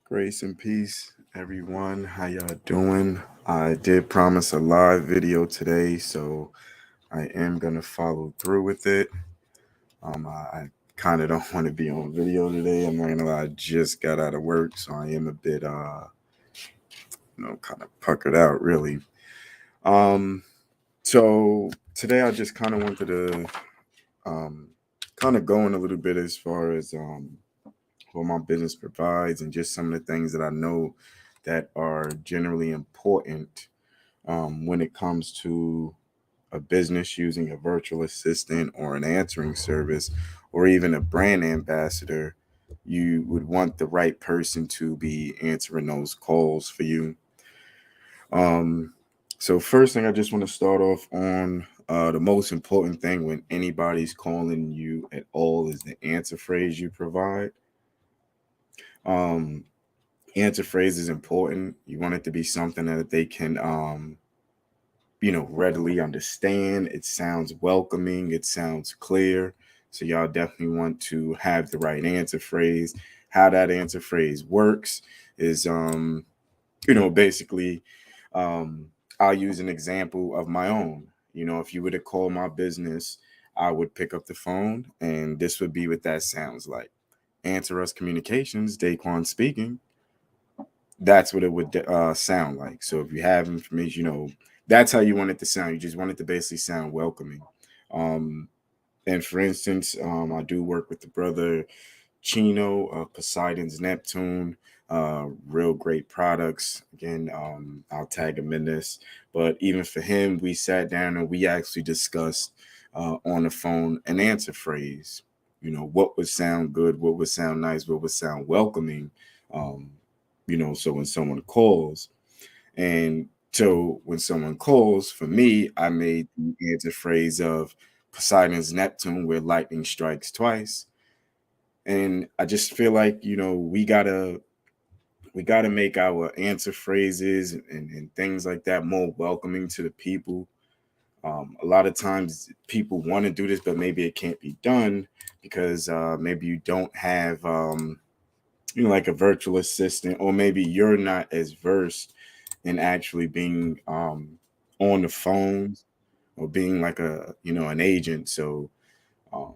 Grace and peace, everyone. How y'all doing? I did promise a live video today, so I am gonna follow through with it. I kind of don't want to be on video today. I'm not gonna lie. I just got out of work, so I am a bit, kind of puckered out, really. Um, so today I just kind of wanted to, um, kind of go in a little bit as far as what my business provides and just some of the things that I know that are generally important when it comes to a business using a virtual assistant or an answering service or even a brand ambassador. You would want the right person to be answering those calls for you. Um, so, first thing I just want to start off on the most important thing when anybody's calling you at all is the answer phrase you provide. Um, Answer phrase is important. You want it to be something that they can readily understand. It sounds welcoming, it sounds clear. So y'all definitely want to have the right answer phrase. How that answer phrase works is basically um I'll use an example of my own. If you were to call my business, I would pick up the phone and this would be what that sounds like. Answer Us Communications, Daquan speaking. That's what it would sound like. So if you have information, that's how you want it to sound. You just want it to basically sound welcoming. Um, and for instance, I do work with the brother Chino of Poseidon's Neptune. Real great products. Again, I'll tag him in this. But even for him, we sat down and we actually discussed on the phone an answer phrase. What would sound good, what would sound nice, what would sound welcoming. Um, so when someone calls, and so when someone calls, for me, I made the answer phrase of Poseidon's Neptune, where lightning strikes twice. And I just feel like, we gotta make our answer phrases and things like that more welcoming to the people. A lot of times people want to do this, but maybe it can't be done because maybe you don't have like a virtual assistant, or maybe you're not as versed in actually being on the phones or being like an agent. So um,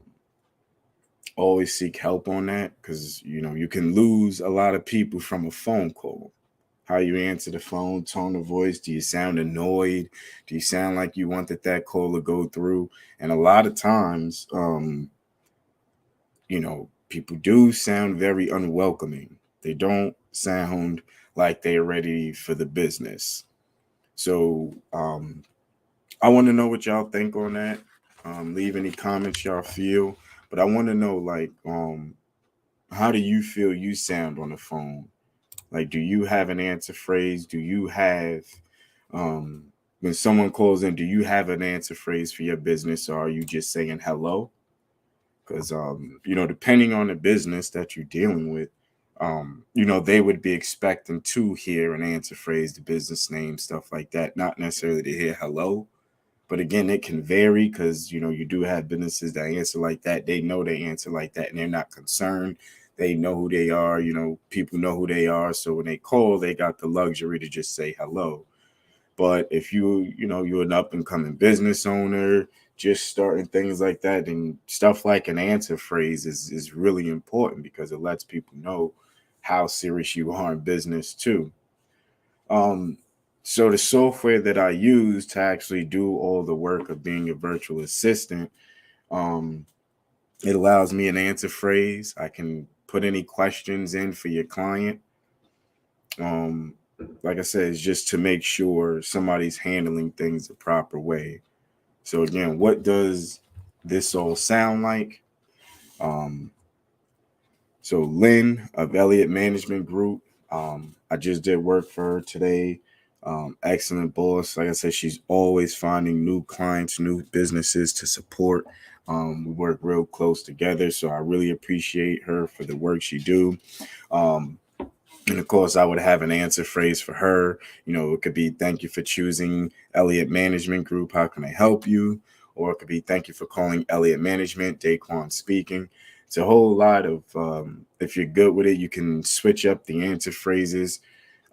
always seek help on that because you can lose a lot of people from a phone call. How you answer the phone, tone of voice, do you sound annoyed, do you sound like you wanted that call to go through? And a lot of times people do sound very unwelcoming. They don't sound like they're ready for the business. So I want to know what y'all think on that. Leave any comments y'all feel. But I want to know, like, how do you feel you sound on the phone? Like, do you have an answer phrase? Do you have, um, when someone calls in, do you have an answer phrase for your business, or are you just saying hello? Because depending on the business that you're dealing with, they would be expecting to hear an answer phrase, the business name, stuff like that, not necessarily to hear hello. But again, it can vary because you do have businesses that answer like that. They know they answer like that, and they're not concerned. They know who they are. People know who they are. So when they call, they got the luxury to just say hello. But if you're an up and coming business owner, just starting things like that, and stuff like an answer phrase is really important because it lets people know how serious you are in business too. Um, so the software that I use to actually do all the work of being a virtual assistant, um, it allows me an answer phrase. I can put any questions in for your client. Um, like I said, it's just to make sure somebody's handling things the proper way. So again, what does this all sound like? Um, so Lynn of Elliott Management Group, I just did work for her today. Excellent boss. Like I said, she's always finding new clients, new businesses to support. We work real close together, so I really appreciate her for the work she do. Um, and of course, I would have an answer phrase for her. It could be "Thank you for choosing Elliott Management Group. How can I help you?" Or it could be "Thank you for calling Elliott Management. Daquan speaking." It's a whole lot of if you're good with it, you can switch up the answer phrases.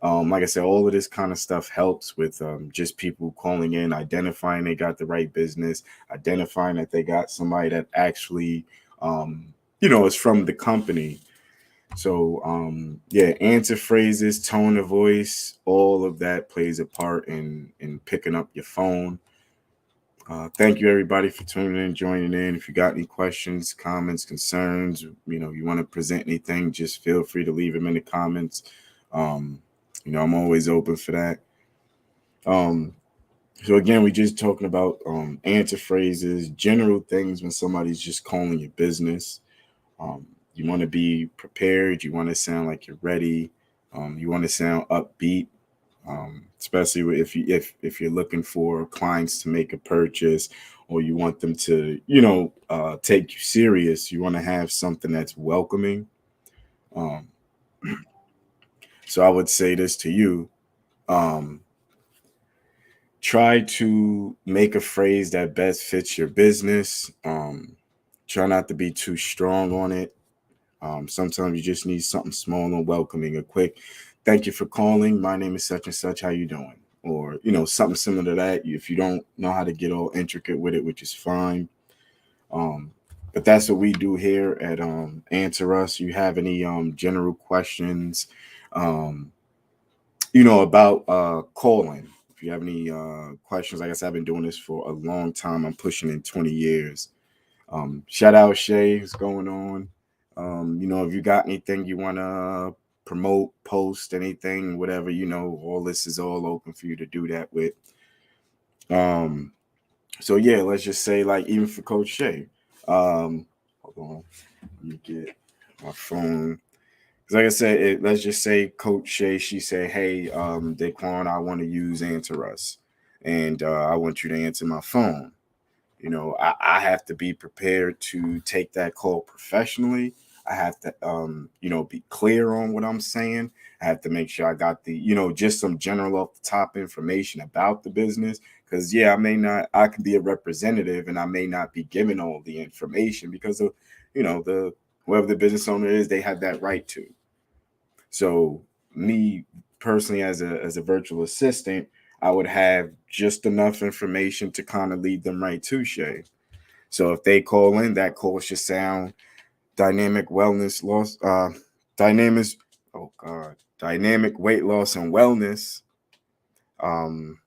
Like I said, all of this kind of stuff helps with just people calling in, identifying they got the right business, identifying that they got somebody that actually, um, is from the company. So, yeah, answer phrases, tone of voice, all of that plays a part in picking up your phone. Thank you everybody for tuning in, joining in. If you got any questions, comments, concerns, you want to present anything, just feel free to leave them in the comments. Um, I'm always open for that. Um, so again, we just talking about answer phrases, general things when somebody's just calling your business. Um, you want to be prepared. You want to sound like you're ready. You want to sound upbeat, especially if you're looking for clients to make a purchase, or you want them to take you serious. You want to have something that's welcoming. Um, so I would say this to you. Um, Try to make a phrase that best fits your business. Try not to be too strong on it. Sometimes you just need something small and welcoming, a quick "thank you for calling. My name is such and such. How you doing?" Or something similar to that. If you don't know how to get all intricate with it, which is fine. Um, but that's what we do here at Answer Us. You have any general questions, um, about calling? If you have any questions, like I said, I've been doing this for a long time. I'm pushing in 20 years. Shout out Shay, what's going on? If you got anything you want to promote, post, anything, whatever, all this is all open for you to do that with. Um, so yeah, let's just say like even for Coach Shay. Hold on, let me get my phone. 'Cause like I said, let's just say Coach Shay, she said, "Hey, Daquan, I want to use Answer Us, and I want you to answer my phone." I have to be prepared to take that call professionally. I have to be clear on what I'm saying. I have to make sure I got the just some general off the top information about the business, because yeah, I could be a representative and I may not be given all the information because of the whoever the business owner is, they have that right to. So me personally, as a virtual assistant, I would have just enough information to kind of lead them right to Shay. So if they call in, that call should sound dynamic wellness loss, dynamic, oh God, dynamic weight loss and wellness. Um,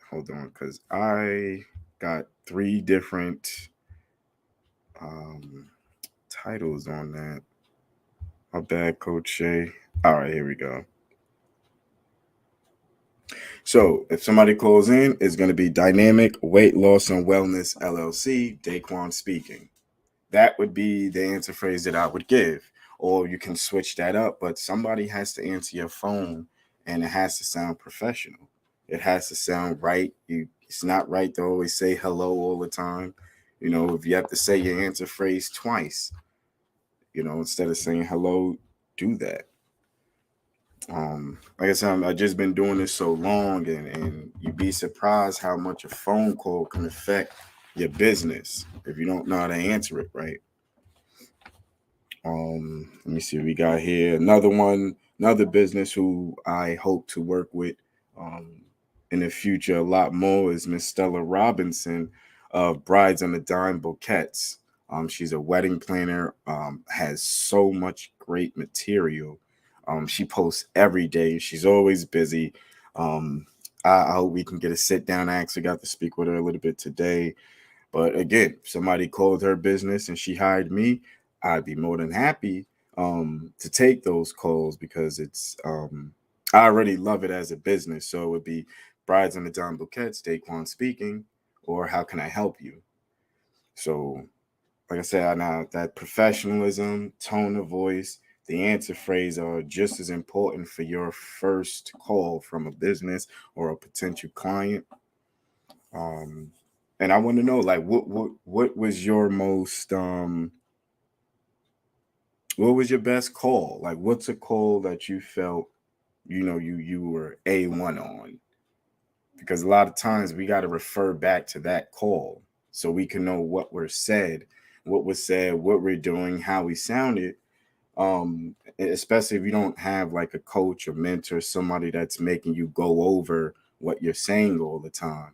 Hold on, because I got three different um titles on that. My bad, Coach Shay. All right, here we go. So if somebody calls in, it's going to be Dynamic Weight Loss and Wellness LLC, Daquan speaking. That would be the answer phrase that I would give. Or you can switch that up, but somebody has to answer your phone and it has to sound professional. It has to sound right. It's not right to always say hello all the time. If you have to say your answer phrase twice, instead of saying hello, do that. Like I said, I've just been doing this so long, and you'd be surprised how much a phone call can affect your business if you don't know how to answer it right. Let me see what we got here. Another business who I hope to work with um, in the future a lot more is Miss Stella Robinson of Brides on the Dime Bouquets. She's a wedding planner, has so much great material. She posts every day. She's always busy. Um, I hope we can get a sit down. I actually got to speak with her a little bit today. But again, if somebody called her business and she hired me, I'd be more than happy to take those calls because I already love it as a business. So it would be Brides and the Dime Bouquets, Daquan speaking, or how can I help you? So, like I said, now that professionalism, tone of voice, the answer phrase are just as important for your first call from a business or a potential client. Um, and I want to know, like, what was your what was your best call? Like, what's a call that you felt, you were A1 on? Because a lot of times we got to refer back to that call so we can know what were said what was said, what we're doing, how we sounded. Especially if you don't have like a coach or mentor, somebody that's making you go over what you're saying all the time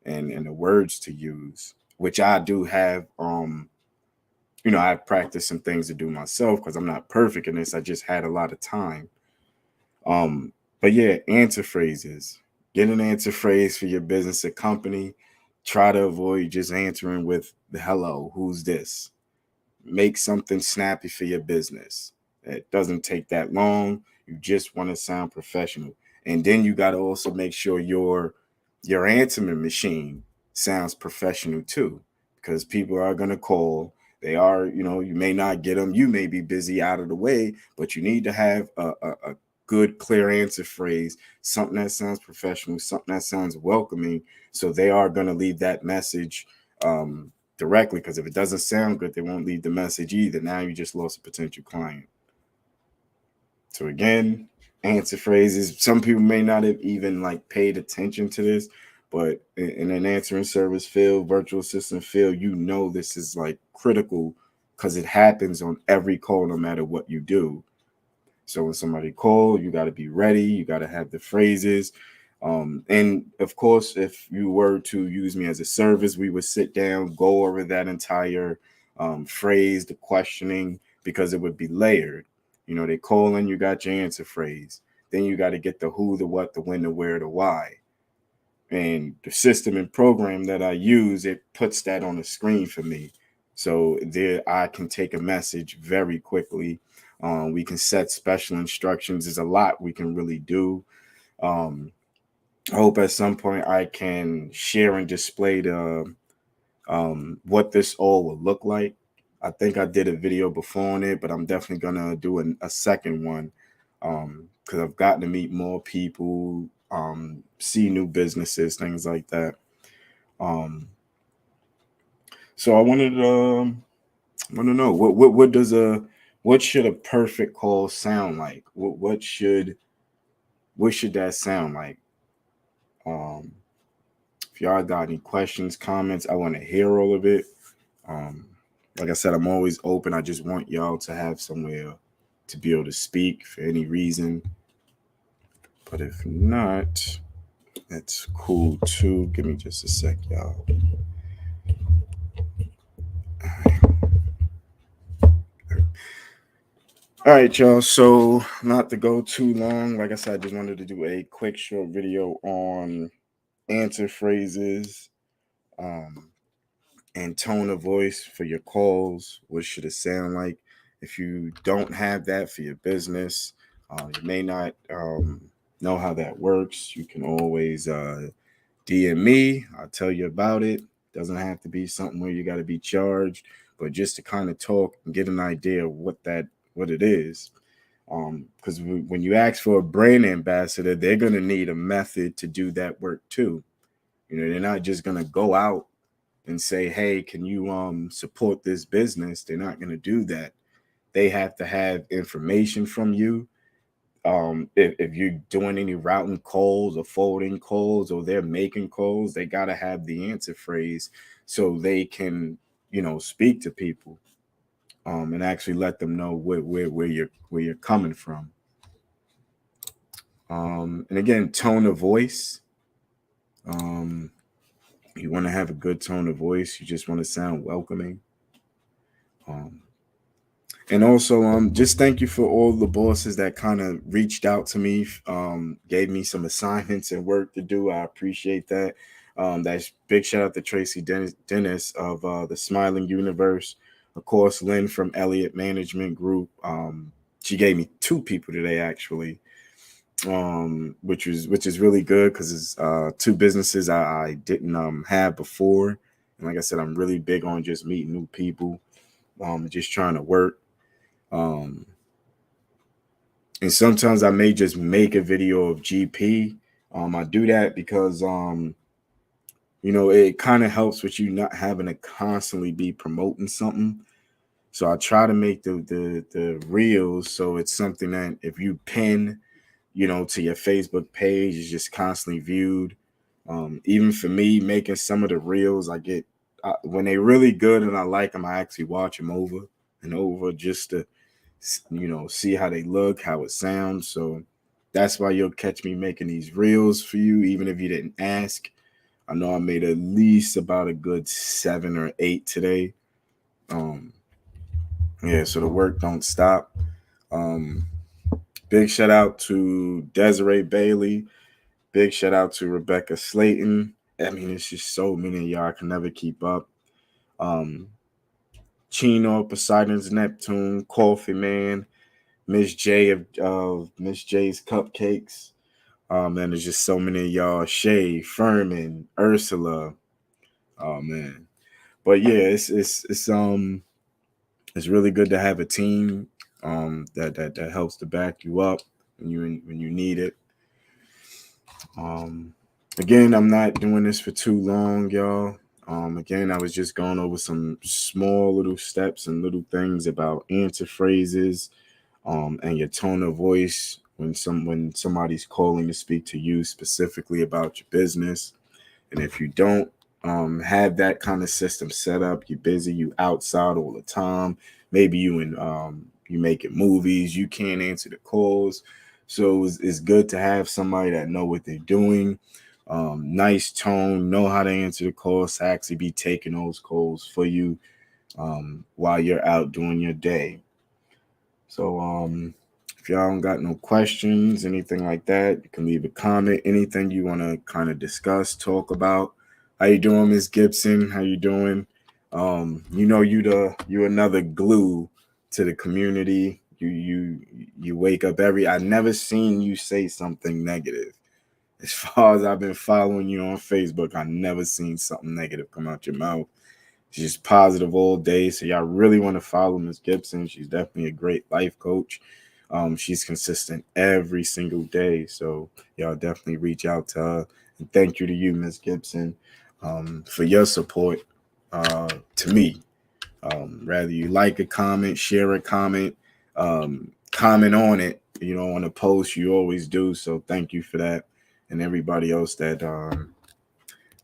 and the words to use, which I do have. I've practiced some things to do myself because I'm not perfect in this. I just had a lot of time. But yeah, answer phrases. Get an answer phrase for your business or company. Try to avoid just answering with the hello, who's this? Make something snappy for your business. It doesn't take that long. You just want to sound professional. And then you got to also make sure your answering machine sounds professional too, because people are going to call. They are, you may not get them. You may be busy out of the way, but you need to have a good, clear answer phrase, something that sounds professional, something that sounds welcoming. So they are going to leave that message directly, because if it doesn't sound good, they won't leave the message either. Now you just lost a potential client. So again, answer phrases. Some people may not have even like paid attention to this, but in an answering service field, virtual assistant field, this is like critical because it happens on every call, no matter what you do. So when somebody calls, you got to be ready. You got to have the phrases. And of course, if you were to use me as a service, we would sit down, go over that entire phrase, the questioning, because it would be layered. They call in, you got your answer phrase. Then you got to get the who, the what, the when, the where, the why. And the system and program that I use, it puts that on the screen for me. So there I can take a message very quickly. We can set special instructions. There's a lot we can really do. Um, I hope at some point I can share and display what this all will look like. I think I did a video before on it, but I'm definitely gonna do a second one because I've gotten to meet more people, see new businesses, things like that. Um, so I want to know what should a perfect call sound like? What should that sound like? Um, if y'all got any questions, comments, I want to hear all of it. Um, like I said, I'm always open. I just want y'all to have somewhere to be able to speak for any reason. But if not, that's cool too. Give me just a sec, y'all. All right, y'all. So, not to go too long, like I said, I just wanted to do a quick short video on answer phrases, um, and tone of voice for your calls. What should it sound like? If you don't have that for your business, you may not know how that works. You can always DM me. I'll tell you about it. Doesn't have to be something where you got to be charged, but just to kind of talk and get an idea of what it is. Because when you ask for a brand ambassador, they're gonna need a method to do that work too. They're not just gonna go out and say, "Hey, can you support this business?" They're not gonna do that. They have to have information from you. If you're doing any routing calls or forwarding calls or they're making calls, they gotta have the answer phrase so they can, speak to people, and actually let them know where you're coming from. And again, tone of voice. Um, you want to have a good tone of voice. You just want to sound welcoming. Um, and also, just thank you for all the bosses that kind of reached out to me, gave me some assignments and work to do. I appreciate that. That's big shout out to Tracy Dennis of the Smiling Universe. Of course, Lynn from Elliott Management Group. She gave me two people today actually, which is really good because it's two businesses I didn't have before. And like I said, I'm really big on just meeting new people, just trying to work. Um, and sometimes I may just make a video of GP. I do that because it kind of helps with you not having to constantly be promoting something. So I try to make the reels so it's something that if you pin, to your Facebook page, is just constantly viewed. Even for me, making some of the reels, I get when they really good and I like them, I actually watch them over and over just to see how they look, how it sounds. So that's why you'll catch me making these reels for you, even if you didn't ask. I know I made at least about a good 7 or 8 today. Um, yeah, so the work don't stop. Um, big shout out to Desiree Bailey. Big shout out to Rebecca Slayton. I mean, it's just so many of y'all I can never keep up. Um, Chino, Poseidon's Neptune, Coffee Man, Miss J of Miss J's Cupcakes. Man, there's just so many of y'all. Shay, Furman, Ursula. Oh man. But yeah, it's really good to have a team that helps to back you up when you need it. Um Again, I'm not doing this for too long, y'all. Again, I was just going over some small little steps and little things about answer phrases, and your tone of voice when somebody's calling to speak to you specifically about your business. And if you don't have that kind of system set up, you're busy, you outside all the time. Maybe you making movies, you can't answer the calls. So it's good to have somebody that know what they're doing. Nice tone, know how to answer the calls, to actually be taking those calls for you while you're out doing your day. So if y'all don't got no questions, anything like that, you can leave a comment. Anything you want to kind of discuss, talk about. How you doing, Miss Gibson? How you doing? You another glue to the community. You wake up I never seen you say something negative. As far as I've been following you on Facebook, I never seen something negative come out your mouth. She's positive all day. So y'all really want to follow Miss Gibson. She's definitely a great life coach. She's consistent every single day. So y'all definitely reach out to her. And thank you to you, Miss Gibson, for your support to me. Rather you like a comment, share a comment, comment on it, on a post, you always do. So thank you for that. And everybody else that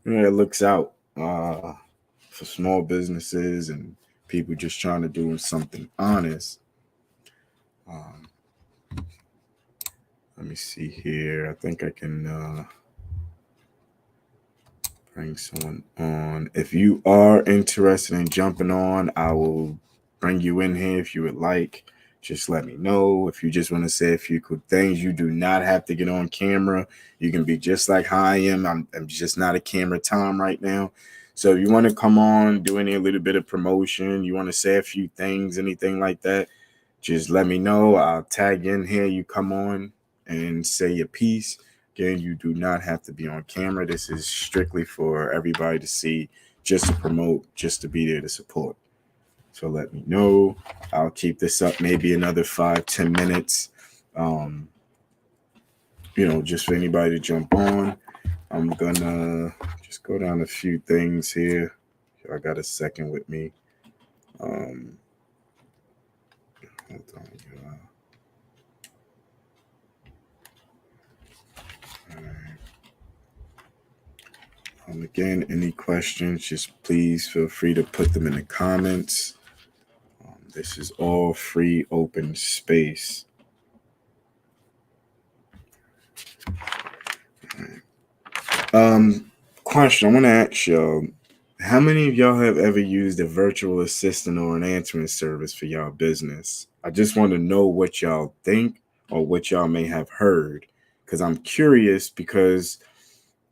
looks out for small businesses and people just trying to do something honest. Um, Let me see here. I think I can bring someone on. If you are interested in jumping on, I will bring you in here if you would like. Just let me know. If you just want to say a few quick things, you do not have to get on camera. You can be just like how I am. I'm just not a camera time right now. So if you want to come on, do a little bit of promotion, you want to say a few things, anything like that, just let me know. I'll tag in here. You come on and say your piece. Again, you do not have to be on camera. This is strictly for everybody to see, just to promote, just to be there to support. So let me know. I'll keep this up maybe another 5-10 minutes. Just for anybody to jump on. I'm gonna just go down a few things here. I got a second with me. Hold on. Again, any questions, just please feel free to put them in the comments. This is all free, open space. Question I want to ask y'all: how many of y'all have ever used a virtual assistant or an answering service for y'all business? I just want to know what y'all think or what y'all may have heard, because I'm curious. Because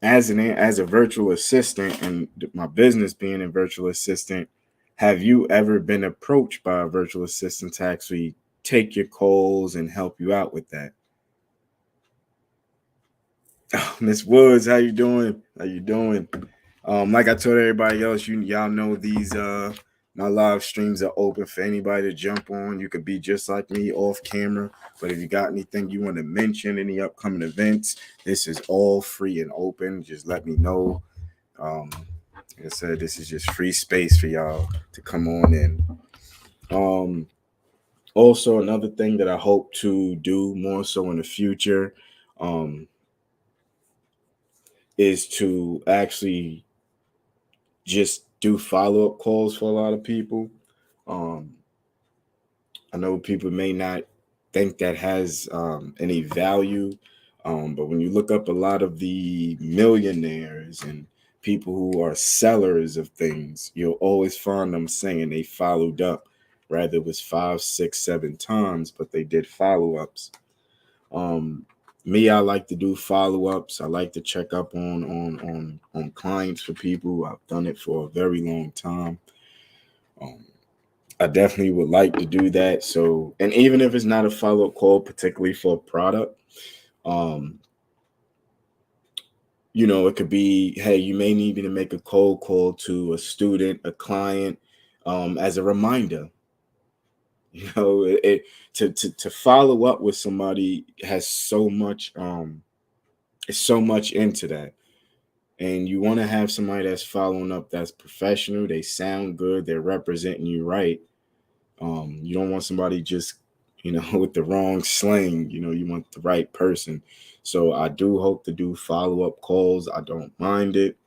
as a virtual assistant and my business being a virtual assistant, have you ever been approached by a virtual assistant to actually take your calls and help you out with that? Oh, Miss Woods, how you doing? How you doing? Like I told everybody else, y'all know these my live streams are open for anybody to jump on. You could be just like me off camera, but if you got anything you want to mention, any upcoming events, this is all free and open. Just let me know. Like I said, this is just free space for y'all to come on in. Also, another thing that I hope to do more so in the future is to actually just do follow-up calls for a lot of people. Um, I know people may not think that has any value, but when you look up a lot of the millionaires and people who are sellers of things, you'll always find them saying they followed up. Rather, it was 5, 6, 7 times, but they did follow-ups. Um, Me, I like to do follow-ups. I like to check up on clients for people. I've done it for a very long time. Um, I definitely would like to do that. So, and even if it's not a follow up call, particularly for a product, um, it could be, hey, you may need me to make a cold call to a student, a client, as a reminder. To follow up with somebody has so much, it's so much into that. And you want to have somebody that's following up that's professional, they sound good, they're representing you right. You don't want somebody just, with the wrong slang. You want the right person. So I do hope to do follow up calls. I don't mind it.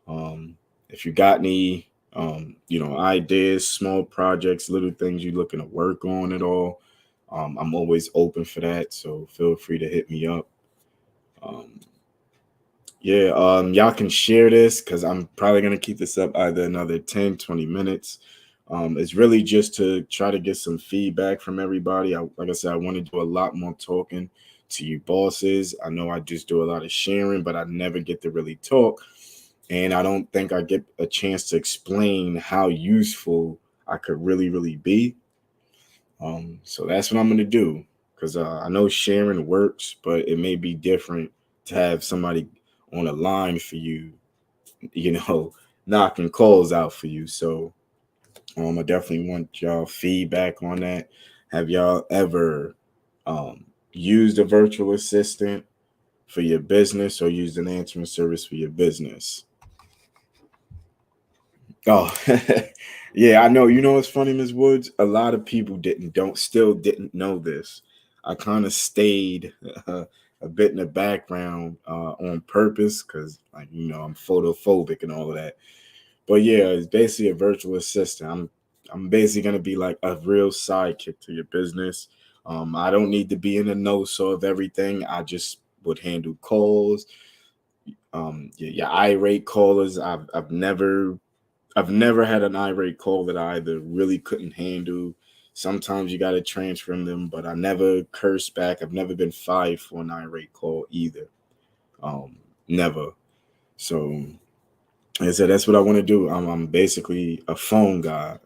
If you got any, ideas, small projects, little things you're looking to work on at all, I'm always open for that. So feel free to hit me up. Um, yeah, y'all can share this because I'm probably going to keep this up either another 10, 20 minutes. It's really just to try to get some feedback from everybody. Like I said, I want to do a lot more talking to you bosses. I know I just do a lot of sharing, but I never get to really talk. And I don't think I get a chance to explain how useful I could really, really be. So that's what I'm going to do because I know sharing works, but it may be different to have somebody on a line for you, you know, knocking calls out for you. So I definitely want y'all feedback on that. Have y'all ever used a virtual assistant for your business or used an answering service for your business? Oh, yeah, I know. You know what's funny, Ms. Woods? A lot of people didn't know this. I kind of stayed a bit in the background on purpose because, like, I'm photophobic and all of that. But yeah, it's basically a virtual assistant. I'm basically gonna be like a real sidekick to your business. I don't need to be in the know so of everything. I just would handle calls. Your irate callers. I've never had an irate call that I either really couldn't handle. Sometimes you got to transfer them, but I never curse back. I've never been fired for an irate call either. Never. So, like I said, that's what I want to do. I'm basically a phone guy,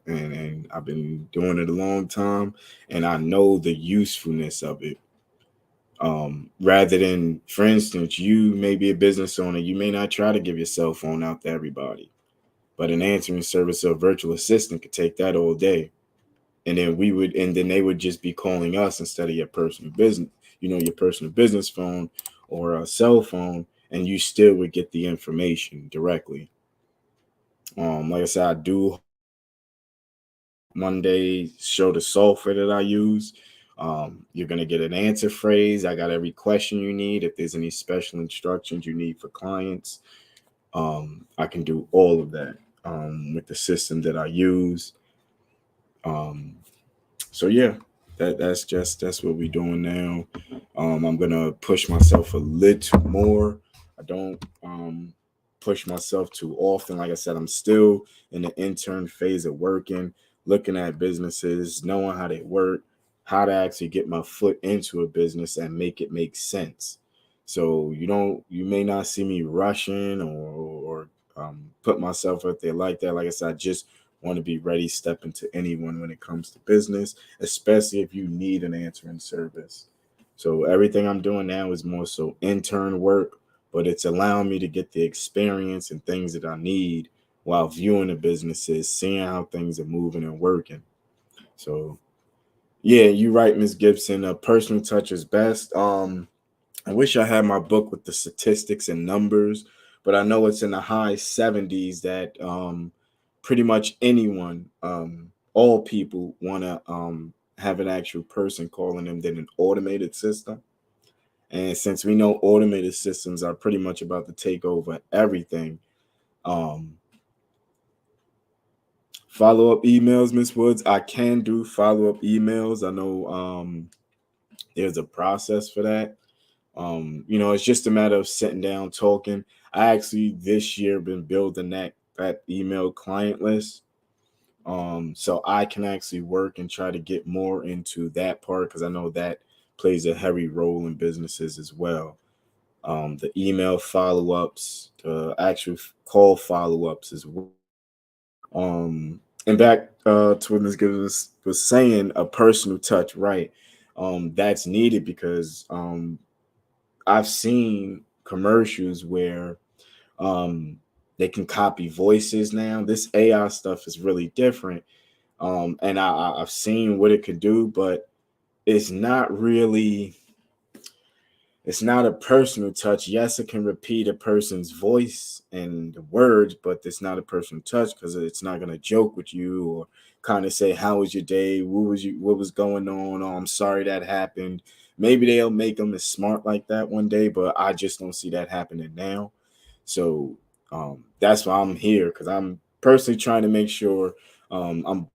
and I've been doing it a long time, and I know the usefulness of it. Rather than, for instance, you may be a business owner, you may not try to give your cell phone out to everybody, but an answering service or a virtual assistant could take that all day, and then they would just be calling us instead of your personal business phone or a cell phone, and you still would get the information directly. Like I said, I do Monday show the software that I use. You're gonna get an answer phrase. I got every question you need. If there's any special instructions you need for clients, I can do all of that with the system that I use. Um, so yeah, that's what we're doing now. I'm gonna push myself a little more. I don't push myself too often. Like I said, I'm still in the intern phase of working, looking at businesses, knowing how they work, how to actually get my foot into a business and make it make sense. So you may not see me rushing or put myself out there like that. Like I said, I just want to be ready, step into anyone when it comes to business, especially if you need an answering service. So everything I'm doing now is more so intern work, but it's allowing me to get the experience and things that I need while viewing the businesses, seeing how things are moving and working. So yeah, you're right, Miss Gibson. A personal touch is best. I wish I had my book with the statistics and numbers, but I know it's in the high 70s that pretty much anyone, all people want to have an actual person calling them than an automated system. And since we know automated systems are pretty much about to take over everything, um, Follow up emails, Miss Woods. I can do follow up emails. I know there's a process for that. It's just a matter of sitting down talking. I actually this year been building that email client list. So I can actually work and try to get more into that part because I know that plays a heavy role in businesses as well. The email follow-ups, the actual call follow-ups as well. And back to what Ms. Gibbons was saying, a personal touch, right? That's needed because I've seen commercials where um, they can copy voices now. This AI stuff is really different. And I've seen what it could do, but it's not really, it's not a personal touch. Yes, it can repeat a person's voice and the words, but it's not a personal touch because it's not gonna joke with you or kind of say, "How was your day? What was going on? Oh, I'm sorry that happened." Maybe they'll make them as smart like that one day, but I just don't see that happening now. So that's why I'm here because I'm personally trying to make sure I'm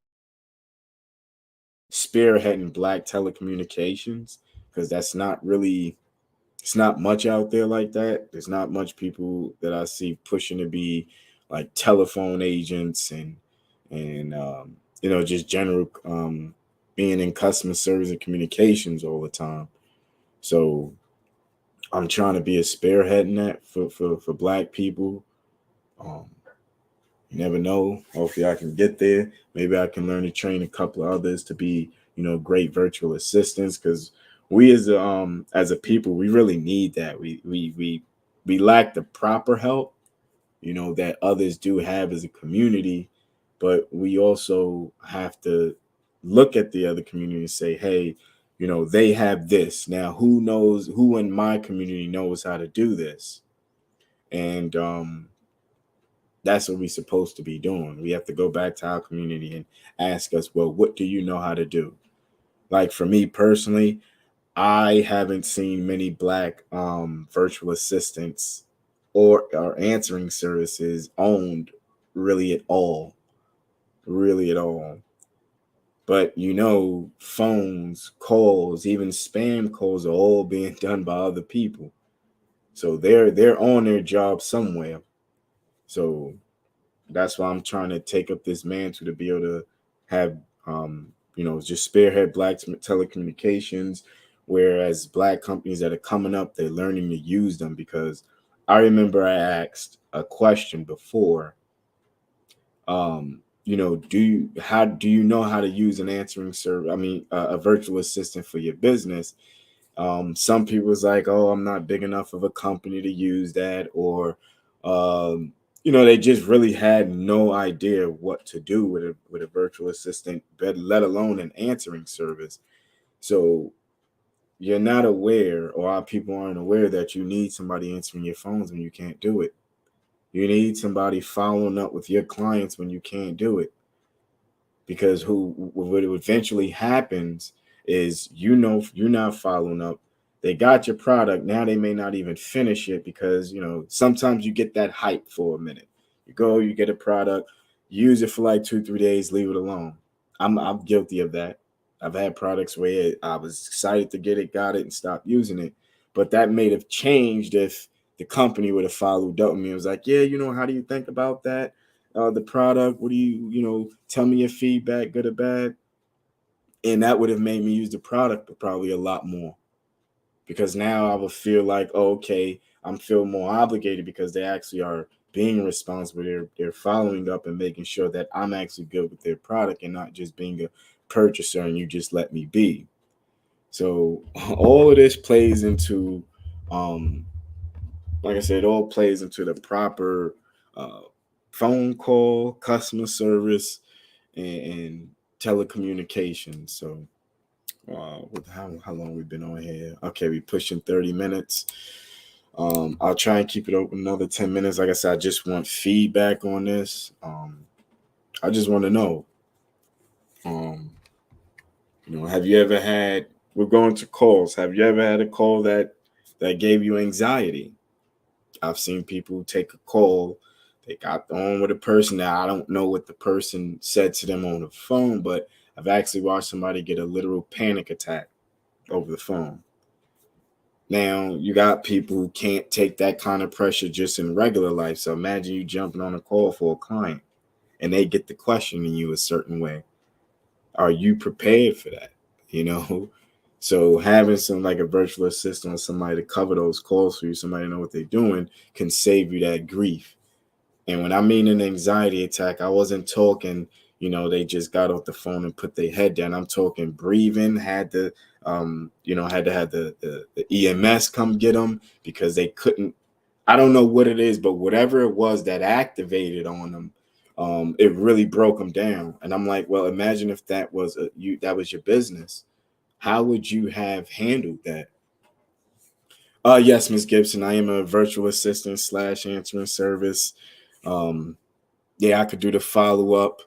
spearheading Black telecommunications because that's not really, it's not much out there like that. There's not much people that I see pushing to be like telephone agents and just general being in customer service and communications all the time. So I'm trying to be a spearhead in that for Black people. Um, you never know. Hopefully, I can get there. Maybe I can learn to train a couple of others to be, great virtual assistants. Because we as a people, we really need that. We lack the proper help, that others do have as a community, but we also have to look at the other community and say, hey, they have this. Now, who in my community knows how to do this? And that's what we're supposed to be doing. We have to go back to our community and ask us, well, what do you know how to do? Like for me personally, I haven't seen many Black virtual assistants or answering services owned really at all, really at all. But phones, calls, even spam calls are all being done by other people. So they're on their job somewhere. So that's why I'm trying to take up this mantle to be able to have, just spearhead Black telecommunications. Whereas Black companies that are coming up, they're learning to use them because I remember I asked a question before. Do you know how to use an answering service? I mean, a virtual assistant for your business. Some people was like, "Oh, I'm not big enough of a company to use that," or they just really had no idea what to do with a virtual assistant, but let alone an answering service. So you're not aware, or our people aren't aware that you need somebody answering your phones when you can't do it. You need somebody following up with your clients when you can't do it because what eventually happens is you're not following up. They got your product, now they may not even finish it because sometimes you get that hype for a minute. You go, you get a product, use it for like 2 3 days, leave it alone. I'm guilty of that. I've had products where I was excited to get it, got it, and stopped using it, but that may have changed if the company would have followed up with me. It was like, yeah, how do you think about that? The product. What do tell me your feedback, good or bad? And that would have made me use the product probably a lot more because now I would feel like, oh, okay, I'm feeling more obligated because they actually are being responsible. They're following up and making sure that I'm actually good with their product and not just being a purchaser and you just let me be. So all of this plays into, um, like I said, it all plays into the proper uh, phone call, customer service, and telecommunications. So, how long we've been on here? Okay, we pushing 30 minutes. I'll try and keep it open another 10 minutes. Like I said, I just want feedback on this. I just want to know. Um, have you ever had? We're going to calls. Have you ever had a call that gave you anxiety? I've seen people take a call They got on with a person. Now I don't know what the person said to them on the phone, but I've actually watched somebody get a literal panic attack over the phone. Now you got people who can't take that kind of pressure just in regular life. So imagine you jumping on a call for a client and they get to questioning you a certain way. Are you prepared for that? You know? So having some like a virtual assistant or somebody to cover those calls for you, somebody to know what they're doing, can save you that grief. And when I mean an anxiety attack, I wasn't talking, they just got off the phone and put their head down. I'm talking breathing, had to have the EMS come get them because they couldn't. I don't know what it is, but whatever it was that activated on them, it really broke them down. And I'm like, well, imagine if that was that was your business. How would you have handled that? Yes, Miss Gibson, I am a virtual assistant / answering service. Um, yeah, I could do the follow up.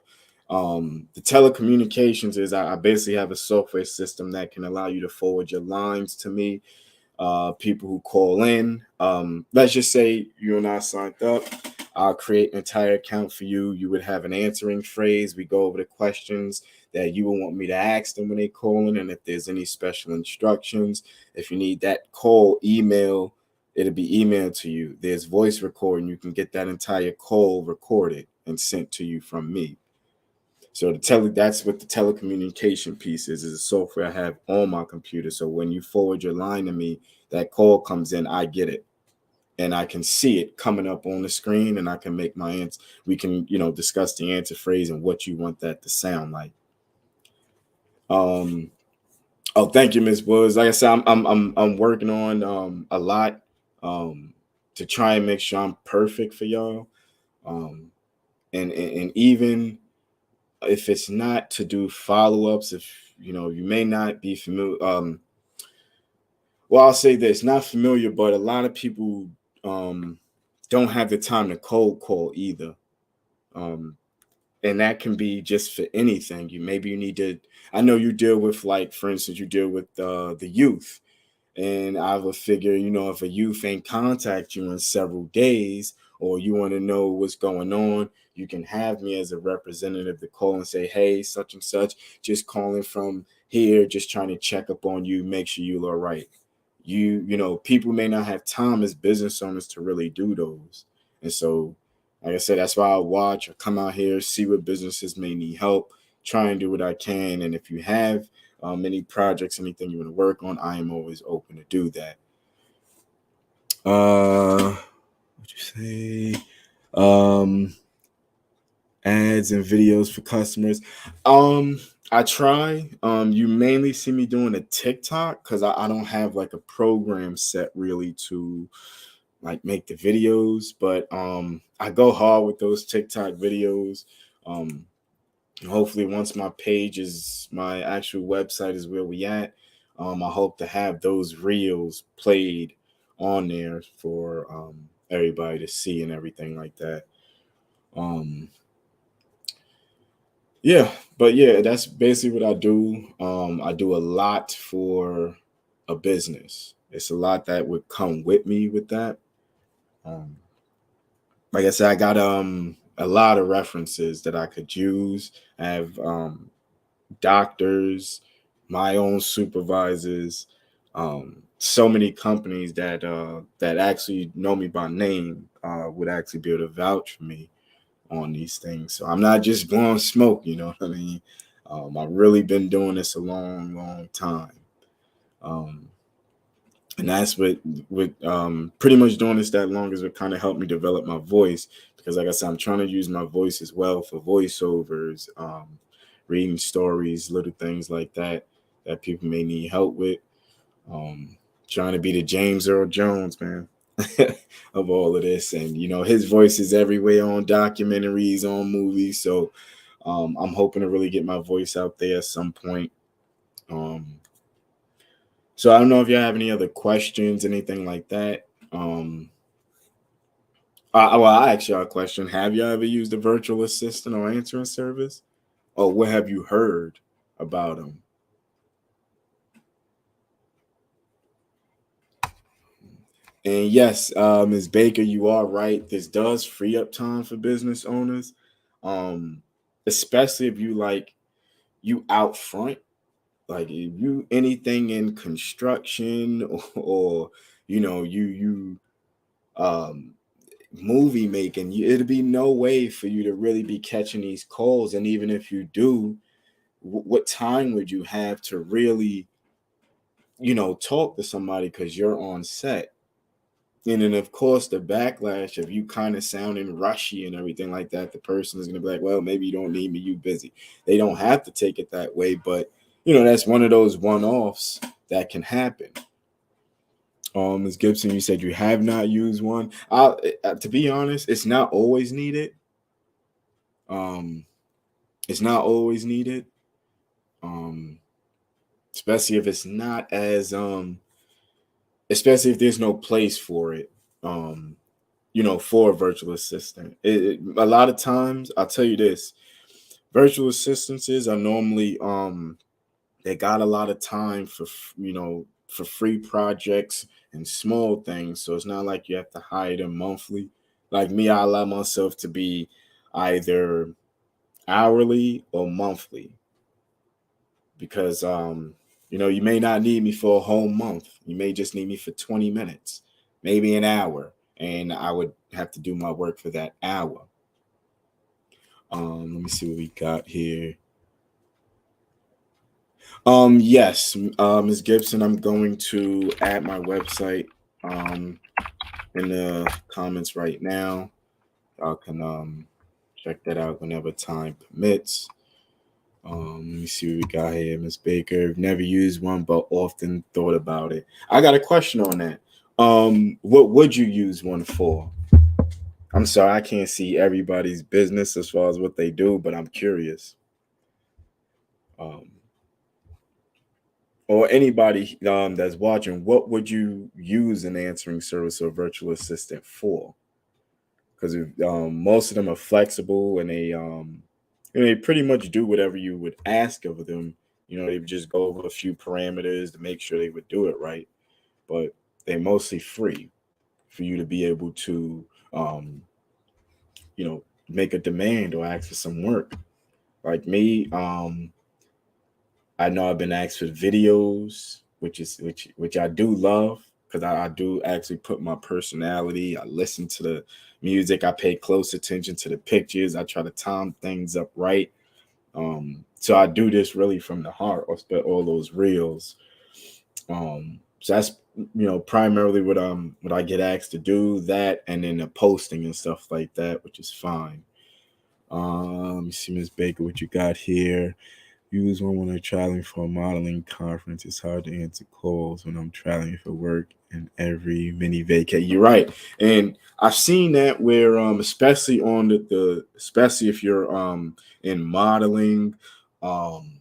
The telecommunications is I basically have a software system that can allow you to forward your lines to me. People who call in. Let's just say you and I signed up. I'll create an entire account for you. You would have an answering phrase. We go over the questions that you would want me to ask them when they call in, and if there's any special instructions. If you need that call email, it'll be emailed to you. There's voice recording. You can get that entire call recorded and sent to you from me. So that's what the telecommunication piece is a software I have on my computer. So when you forward your line to me, that call comes in, I get it. And I can see it coming up on the screen, and I can make my answer. We can, discuss the answer phrase and what you want that to sound like. Oh, thank you, Miss Woods. Like I said, I'm working on a lot to try and make sure I'm perfect for y'all. And even if it's not to do follow-ups, if you may not be familiar. Well, I'll say this, not familiar, but a lot of people don't have the time to cold call either. And that can be just for anything. Maybe you need to, I know you deal with, like, for instance, you deal with the youth. And I would figure, if a youth ain't contact you in several days, or you want to know what's going on, you can have me as a representative to call and say, hey, such and such, just calling from here, just trying to check up on you, make sure you're all right. People may not have time as business owners to really do those. And so, like I said, that's why I watch or come out here, see what businesses may need help, try and do what I can. And if you have any projects, anything you want to work on, I am always open to do that. What you say? Ads and videos for customers. I try. You mainly see me doing a TikTok because I don't have like a program set really to like make the videos, but I go hard with those TikTok videos. Hopefully once my actual website is where we at, I hope to have those reels played on there for everybody to see and everything like that. Yeah, but yeah, that's basically what I do. I do a lot for a business. It's a lot that would come with me with that. Um, like I said, I got a lot of references that I could use. I have doctors, my own supervisors, so many companies that actually know me by name would actually be able to vouch for me on these things. So I'm not just blowing smoke, you know what I mean? I've really been doing this a long, long time. And that's what pretty much doing this that long is what kind of helped me develop my voice, because like I said, I'm trying to use my voice as well for voiceovers, reading stories, little things like that people may need help with. um Trying to be the James Earl Jones, man, of all of this. And his voice is everywhere on documentaries, on movies. So I'm hoping to really get my voice out there at some point. So I don't know if y'all have any other questions, anything like that. I asked y'all a question. Have y'all ever used a virtual assistant or answering service? Or what have you heard about them? And yes, Ms. Baker, you are right. This does free up time for business owners, um, especially if you you out front, like if you anything in construction or you um movie making, it'd be no way for you to really be catching these calls. And even if you do, what time would you have to really talk to somebody because you're on set? And then of course the backlash of you kind of sounding rushy and everything like that, the person is going to be like, well, maybe you don't need me, you busy. They don't have to take it that way, but that's one of those one-offs that can happen. Ms. Gibson, you said you have not used one. To be honest, it's not always needed. um it's not always needed. um Especially if it's not as especially if there's no place for it, for a virtual assistant. A lot of times, I'll tell you this, virtual assistants are normally they got a lot of time for for free projects and small things, so it's not like you have to hire them monthly. Like me, I allow myself to be either hourly or monthly, because you may not need me for a whole month. You may just need me for 20 minutes, maybe an hour, and I would have to do my work for that hour. Let me see what we got here. Yes, Ms. Gibson, I'm going to add my website in the comments right now. Y'all can check that out whenever time permits. Let me see what we got here. Miss Baker, never used one, but often thought about it. I got a question on that. What would you use one for? I'm sorry, I can't see everybody's business as far as what they do, but I'm curious. Um, or anybody that's watching, what would you use an answering service or virtual assistant for? Because most of them are flexible, and they pretty much do whatever you would ask of them. They would just go over a few parameters to make sure they would do it right, but they're mostly free for you to be able to make a demand or ask for some work. Like me, I know I've been asked for videos, which I do love, because I do actually put my personality. I listen to the music. I pay close attention to the pictures. I try to time things up right. So I do this really from the heart. I spent all those reels. So that's primarily what I get asked to do, that and then the posting and stuff like that, which is fine. Let me see, Miss Baker, what you got here. Use one when I'm traveling for a modeling conference. It's hard to answer calls when I'm traveling for work and every mini vacay. You're right. And I've seen that where especially on especially if you're in modeling, um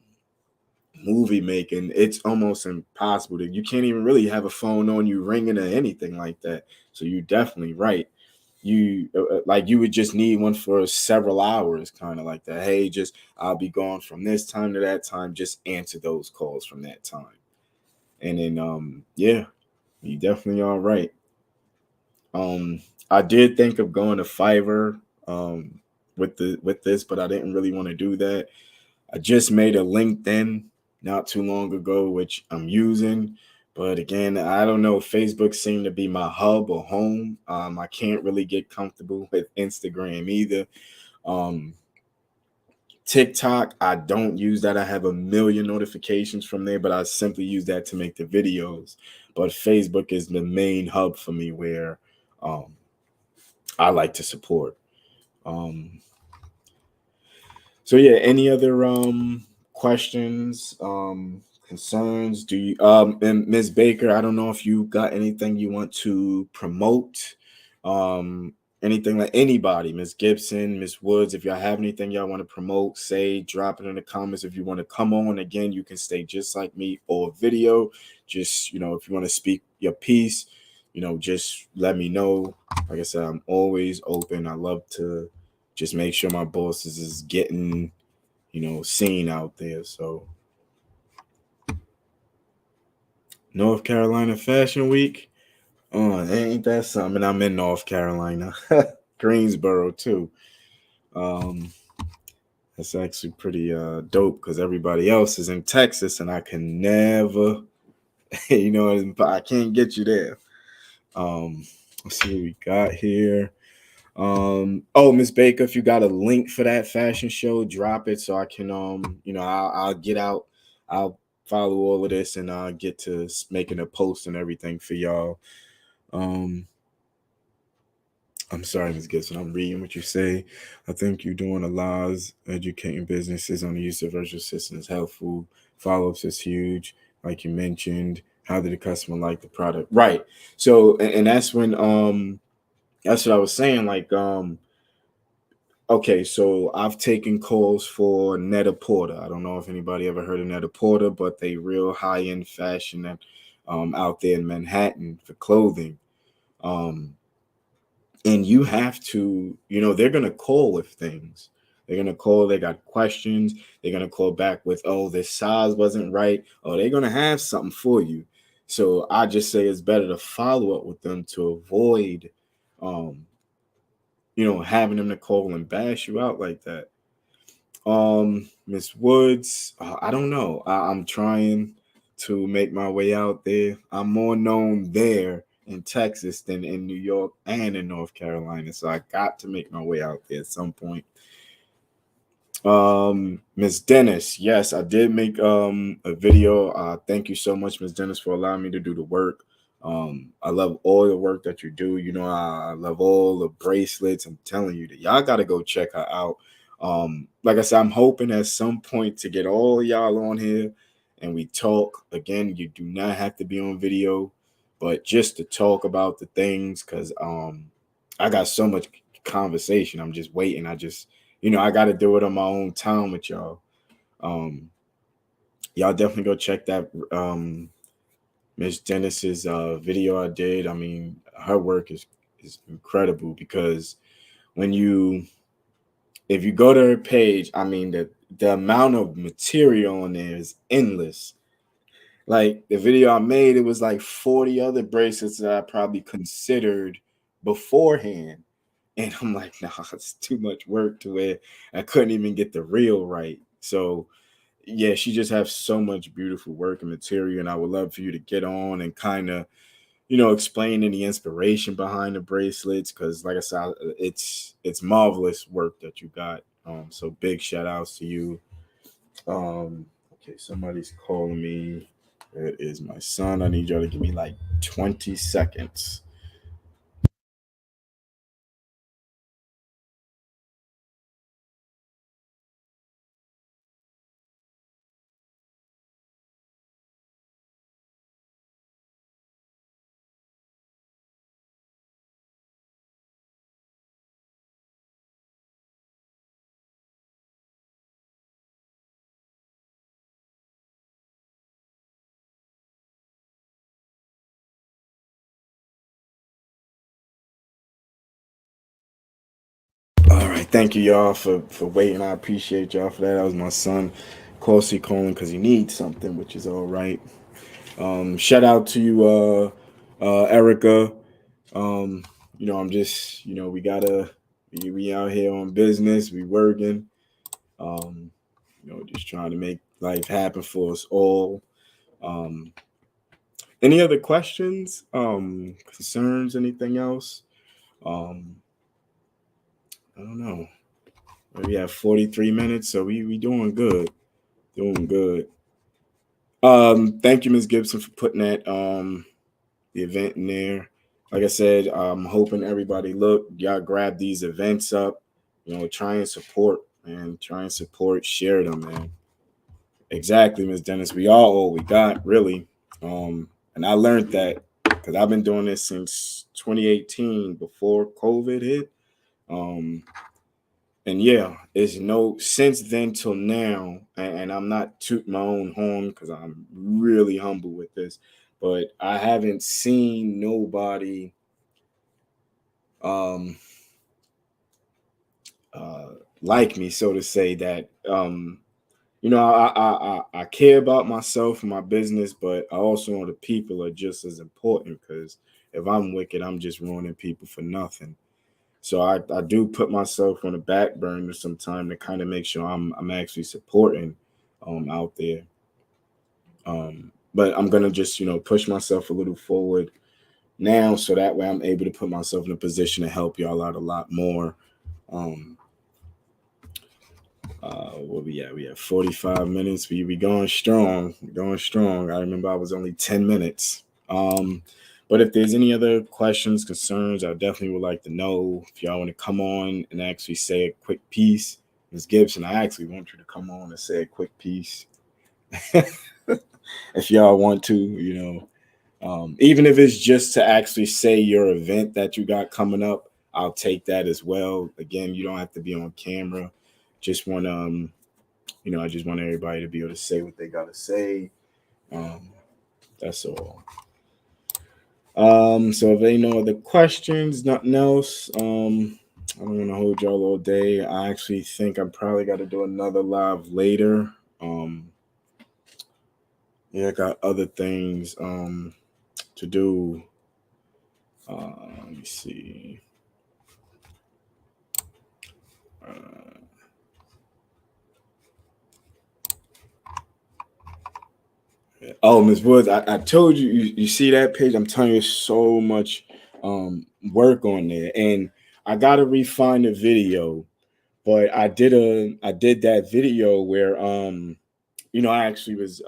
movie making, it's almost impossible you can't even really have a phone on you ringing or anything like that. So you're definitely right. You would just need one for several hours, kind of like that. Hey, just I'll be gone from this time to that time, just answer those calls from that time. And then yeah, you definitely are right. um I did think of going to Fiverr with this, but I didn't really want to do that. I just made a LinkedIn not too long ago, which I'm using. But again, I don't know. Facebook seemed to be my hub or home. I can't really get comfortable with Instagram either. Um, TikTok, I don't use that. I have a million notifications from there, but I simply use that to make the videos. But Facebook is the main hub for me, where um, I like to support. Um, So yeah, any other questions, concerns? Do you and Ms. Baker, I don't know if you got anything you want to promote, um, anything, like anybody, Ms. Gibson, Ms. Woods, if y'all have anything y'all want to promote, say, drop it in the comments. If you want to come on again, you can stay just like me, or video. Just if you want to speak your piece, just let me know. Like I said, I'm always open. I love to just make sure my bosses is getting, seen out there. So North Carolina Fashion Week. Oh, ain't that something? I'm in North Carolina, Greensboro too. Um, that's actually pretty dope because everybody else is in Texas, and I can never, I can't get you there. Let's see what we got here. Oh, Miss Baker, if you got a link for that fashion show, drop it so I can I'll get out. I'll follow all of this and get to making a post and everything for y'all. Um, I'm sorry, Ms. Gibson. I'm reading what you say. I think you're doing a lot, educating businesses on the use of virtual assistants is helpful. Follow-ups is huge, like you mentioned. How did the customer like the product? Right. So, and that's what I was saying. Like, okay, so I've taken calls for Netta Porter. I don't know if anybody ever heard of Netta Porter, but they real high-end fashion that out there in Manhattan for clothing. Um, and you have to, they're gonna call with things. They're gonna call, they got questions, they're gonna call back with, oh, this size wasn't right, oh, they're gonna have something for you. So I just say it's better to follow up with them to avoid um, having them to call and bash you out like that. Miss Woods, I don't know. I'm trying to make my way out there. I'm more known there in Texas than in New York and in North Carolina. So I got to make my way out there at some point. Miss Dennis, yes, I did make a video. Thank you so much, Miss Dennis, for allowing me to do the work. I love all the work that you do. I love all the bracelets. I'm telling you that y'all gotta go check her out. Like I said, I'm hoping at some point to get all y'all on here and we talk. Again, you do not have to be on video, but just to talk about the things, because I got so much conversation. I'm just waiting. I got to do it on my own time with y'all. Um, y'all definitely go check that Miss Dennis's video I did. I mean, her work is incredible because when you if you go to her page, I mean the amount of material on there is endless. Like the video I made, it was like 40 other bracelets that I probably considered beforehand. And I'm like, nah, it's too much work to where I couldn't even get the reel right. So yeah, she just has so much beautiful work and material. And I would love for you to get on and kind of, explain any inspiration behind the bracelets. Cause like I said, it's marvelous work that you got. So big shout outs to you. Okay, somebody's calling me. It is my son. I need y'all to give me like 20 seconds. All right, thank you y'all for waiting. I appreciate y'all for that. That was my son, Corsi, calling because he needs something, which is all right. Shout out to you, Erica. Um, I'm just, we out here on business, we working. Um, just trying to make life happen for us all. Um, any other questions? Concerns? Anything else? Um, I don't know. We have 43 minutes, so we doing good. Doing good. Thank you, Ms. Gibson, for putting that the event in there. Like I said, I'm hoping everybody look, y'all grab these events up, try and support, man. Try and support, share them, man. Exactly, Ms. Dennis. We all all we got, really. And I learned that because I've been doing this since 2018 before COVID hit. Um, and yeah, it's no since then till now, and I'm not tooting my own horn because I'm really humble with this, but I haven't seen nobody um uh like me, so to say, that I care about myself and my business, but I also know the people are just as important because if I'm wicked, I'm just ruining people for nothing. So I do put myself on the back burner sometime to kind of make sure I'm actually supporting out there. But I'm gonna just push myself a little forward now, so that way I'm able to put myself in a position to help y'all out a lot more. Um, what we at? We have 45 minutes. We going strong. We going strong. I remember I was only 10 minutes. But if there's any other questions, concerns, I definitely would like to know. If y'all want to come on and actually say a quick piece, Ms. Gibson, I actually want you to come on and say a quick piece. If y'all want to, even if it's just to actually say your event that you got coming up, I'll take that as well. Again, you don't have to be on camera. Just want I just want everybody to be able to say what they gotta say. Um, that's all. So if ain't no other questions, nothing else. I don't want to hold y'all all day. I actually think I'm probably got to do another live later. Yeah, I got other things to do. Let me see. Uh, oh, Miss Woods, I told you, you see that page. I'm telling you, so much work on there, and I gotta refine the video. But I did that video where I actually was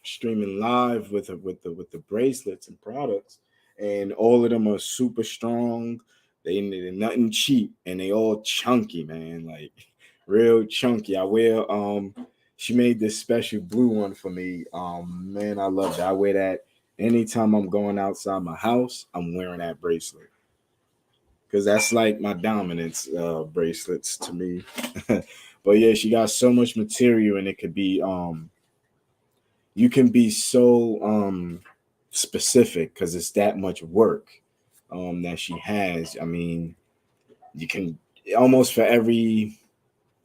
streaming live with the bracelets and products, and all of them are super strong. They're nothing cheap, and they all chunky, man, like real chunky. I wear She made this special blue one for me. Man, I love that. I wear that anytime I'm going outside my house. I'm wearing that bracelet because that's like my dominance bracelets to me. But yeah, she got so much material, and it could be you can be so specific because it's that much work that she has. I mean, you can almost for every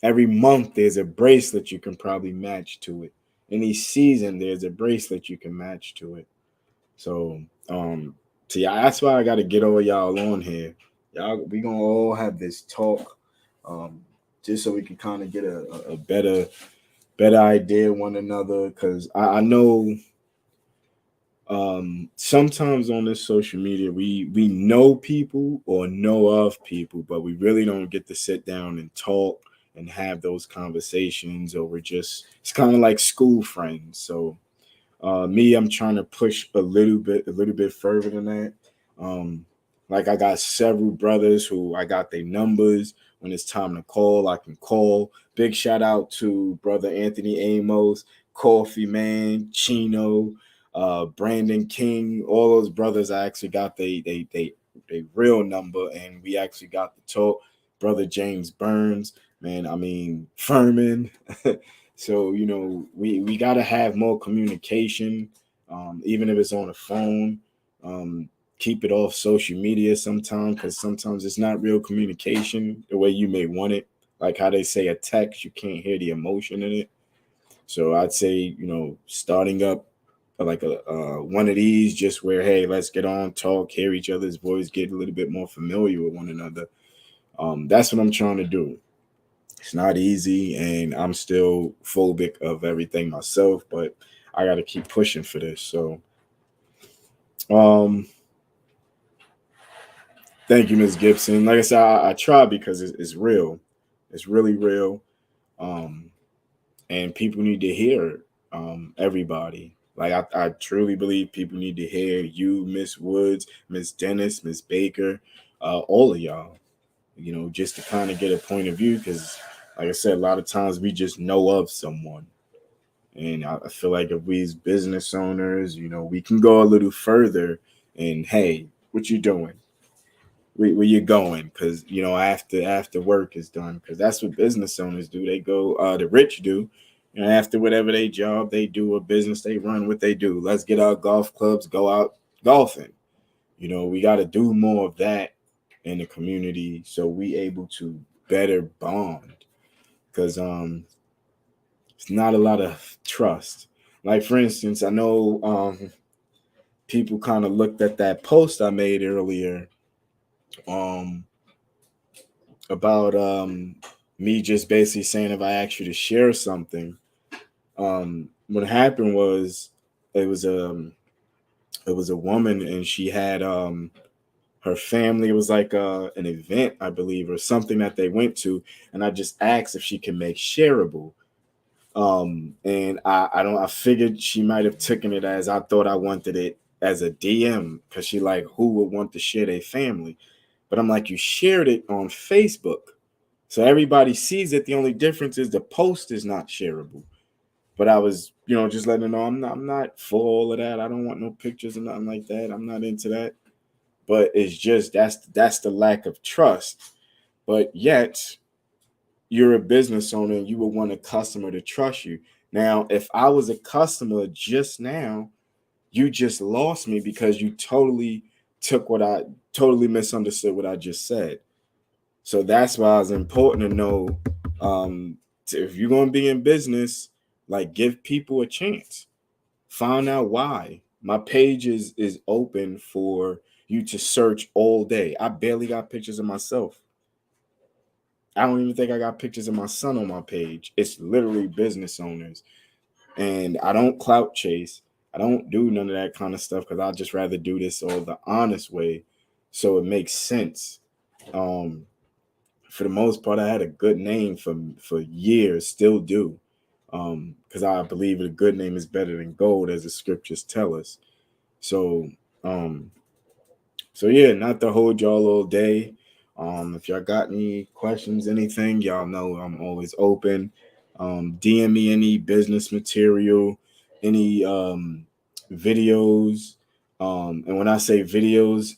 month there's a bracelet you can probably match to it. Any season there's a bracelet you can match to it. So so yeah, that's why I got to get all y'all on here. Y'all, we gonna all have this talk, um, just so we can kind of get a better idea of one another. Because I know sometimes on this social media we know people or know of people, but we really don't get to sit down and talk and have those conversations over just it's kind of like school friends. So me, I'm trying to push a little bit further than that. Like I got several brothers who I got their numbers. When it's time to call, I can call. Big shout out to brother Anthony Amos, Coffee Man, Chino, Brandon King. All those brothers, I actually got they real number, and we actually got to talk. Brother James Burns, man. I mean Furman. So we got to have more communication, even if it's on the phone. Keep it off social media sometimes, because sometimes it's not real communication the way you may want it. Like how they say a text, you can't hear the emotion in it. So I'd say starting up like a one of these, just where hey, let's get on, talk, hear each other's voice, get a little bit more familiar with one another. That's what I'm trying to do. It's not easy, and I'm still phobic of everything myself, but I got to keep pushing for this. So, um, thank you, Ms. Gibson. Like I said, I try because it's real. It's really real, um, and people need to hear everybody. Like I truly believe people need to hear you, Miss Woods, Miss Dennis, Miss Baker, all of y'all. Just to kind of get a point of view, because, like I said, a lot of times we just know of someone. And I feel like if we as business owners, we can go a little further. And hey, what you doing? Where you going? Because after work is done, because that's what business owners do. They go, the rich do, after whatever they job they do or business they run, what they do. Let's get our golf clubs, go out golfing. We got to do more of that in the community so we able to better bond. Because It's not a lot of trust. Like for instance, I know people kind of looked at that post I made earlier um, about me just basically saying if I asked you to share something. What happened was it was it was a woman and she had her family. It was like an event, I believe, or something that they went to, and I just asked if she can make shareable. And I don't I figured she might have taken it as I thought I wanted it as a DM because she like who would want to share their family. But I'm like, you shared it on Facebook. So everybody sees it. The only difference is the post is not shareable. But I was, just letting her know I'm not for all of that. I don't want no pictures or nothing like that. I'm not into that. But it's just that's the lack of trust. But yet you're a business owner and you would want a customer to trust you. Now, if I was a customer just now, you just lost me because you took what I totally misunderstood what I just said. So that's why it's important to know if you're going to be in business, like give people a chance. Find out why. My page is open for you to search all day. I barely got pictures of myself. I don't even think I got pictures of my son on my page. It's literally business owners. And I don't clout chase. I don't do none of that kind of stuff because I'd just rather do this all the honest way so it makes sense. Um, for the most part, I had a good name for years, still do. Because I believe a good name is better than gold, as the scriptures tell us. So, um, so yeah, not to hold y'all all day. If y'all got any questions, anything, y'all know I'm always open. DM me any business material, any videos. And when I say videos,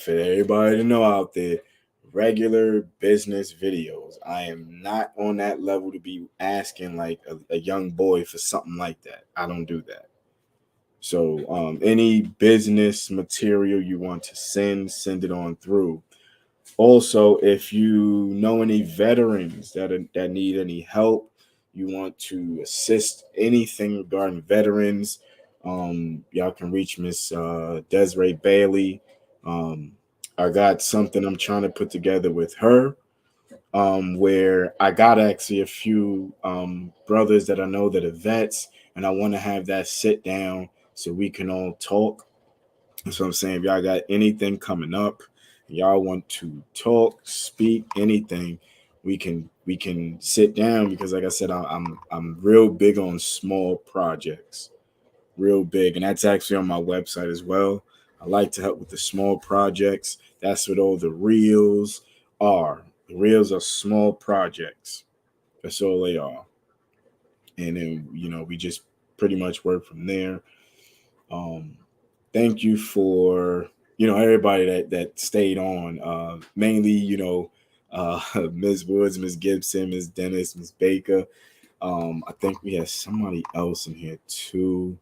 for everybody to know out there, regular business videos. I am not on that level to be asking like a young boy for something like that. I don't do that. So any business material you want to send it on through. Also, if you know any veterans that need any help, you want to assist anything regarding veterans, y'all can reach Miss Desiree Bailey. Um, I got something I'm trying to put together with her, where I got actually a few brothers that I know that are vets, and I want to have that sit down so we can all talk. So I'm saying, if y'all got anything coming up, y'all want to talk, speak, anything, we can sit down because, like I said, I'm real big on small projects, real big, and that's actually on my website as well. I like to help with the small projects. That's what all the reels are. The reels are small projects. That's all they are, and then we just pretty much work from there. Um, Thank you for everybody that stayed on. Mainly, Ms. Woods, Ms. Gibson, Ms. Dennis, Ms. Baker. I think we had somebody else in here too.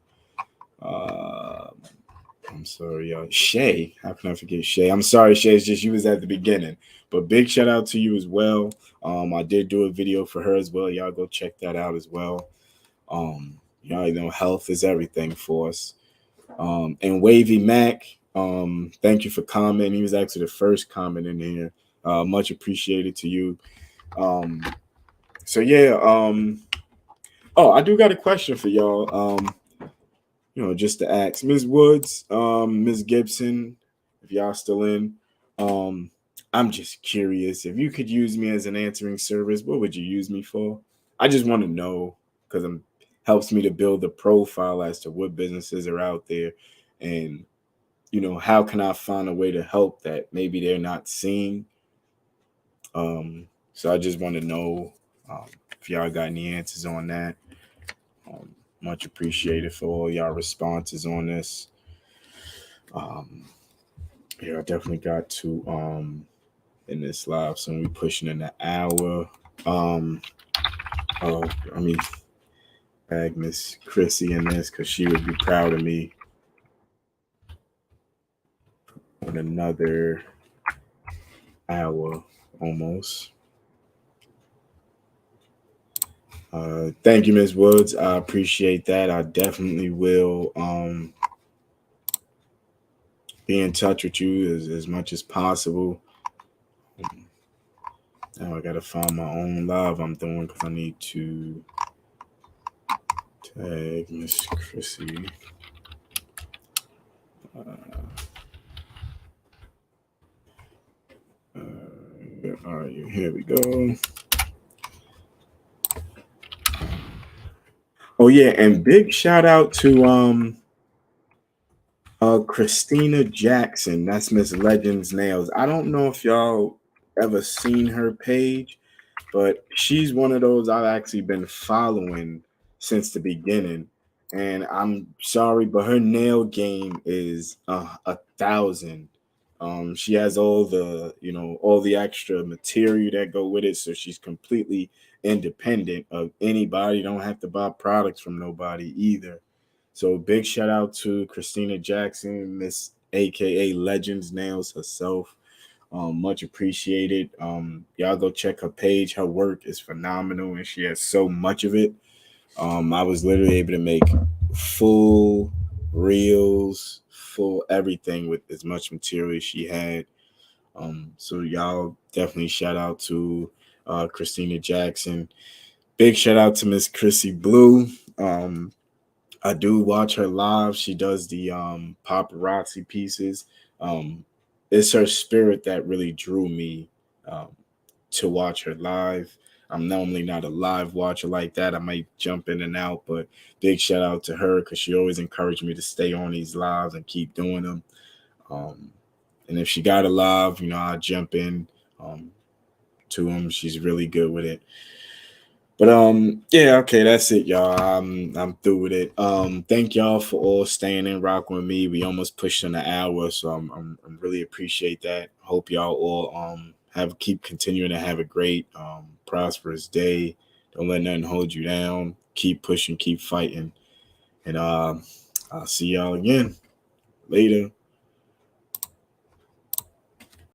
Uh, I'm sorry, y'all. Shay. How can I forget Shay? I'm sorry, Shay. It's just you was at the beginning. But big shout out to you as well. I did do a video for her as well. Y'all go check that out as well. Y'all know health is everything for us. And Wavy Mac, thank you for commenting. He was actually the first comment in here. Much appreciated to you. Um, so yeah. Oh, I do got a question for y'all. Just to ask Ms. Woods, Ms. Gibson, if y'all still in. Um, I'm just curious if you could use me as an answering service. What would you use me for? I just want to know because it helps me to build a profile as to what businesses are out there and how can I find a way to help that maybe they're not seeing. So I just want to know if y'all got any answers on that. Much appreciated for all y'all responses on this. um yeah, I definitely got to in this live, so we pushing in the hour. um oh, I mean, bag Miss Chrissy in this because she would be proud of me on another hour almost. Thank you, Ms. Woods. I appreciate that. I definitely will be in touch with you as much as possible. Now I gotta find my own live I'm doing because I need to tag Miss Chrissy. All right, here we go. Oh yeah, and big shout out to Christina Jackson. That's Miss Legends Nails. I don't know if y'all ever seen her page, but she's one of those I've actually been following since the beginning. And I'm sorry, but her nail game is 1,000. She has all the, all the extra material that go with it, so she's completely independent of anybody. Don't have to buy products from nobody either. So big shout out to Christina Jackson, Miss AKA Legends Nails herself. Much appreciated. Y'all go check her page. Her work is phenomenal, and she has so much of it. I was literally able to make full reels, full everything with as much material as she had. So y'all definitely shout out to Christina Jackson. Big shout out to Miss Chrissy Blue. Um, I do watch her live. She does the paparazzi pieces. Um, it's her spirit that really drew me um, to watch her live. I'm normally not a live watcher like that. I might jump in and out, but big shout out to her because she always encouraged me to stay on these lives and keep doing them. Um, and if she got a live, I jump in um, to them. She's really good with it. But yeah, okay, that's it, y'all. I'm through with it. Thank y'all for all staying in, rocking with me. We almost pushed an hour, so I'm really appreciate that. Hope y'all all have keep continuing to have a great prosperous day. Don't let nothing hold you down. Keep pushing, keep fighting, and I'll see y'all again later.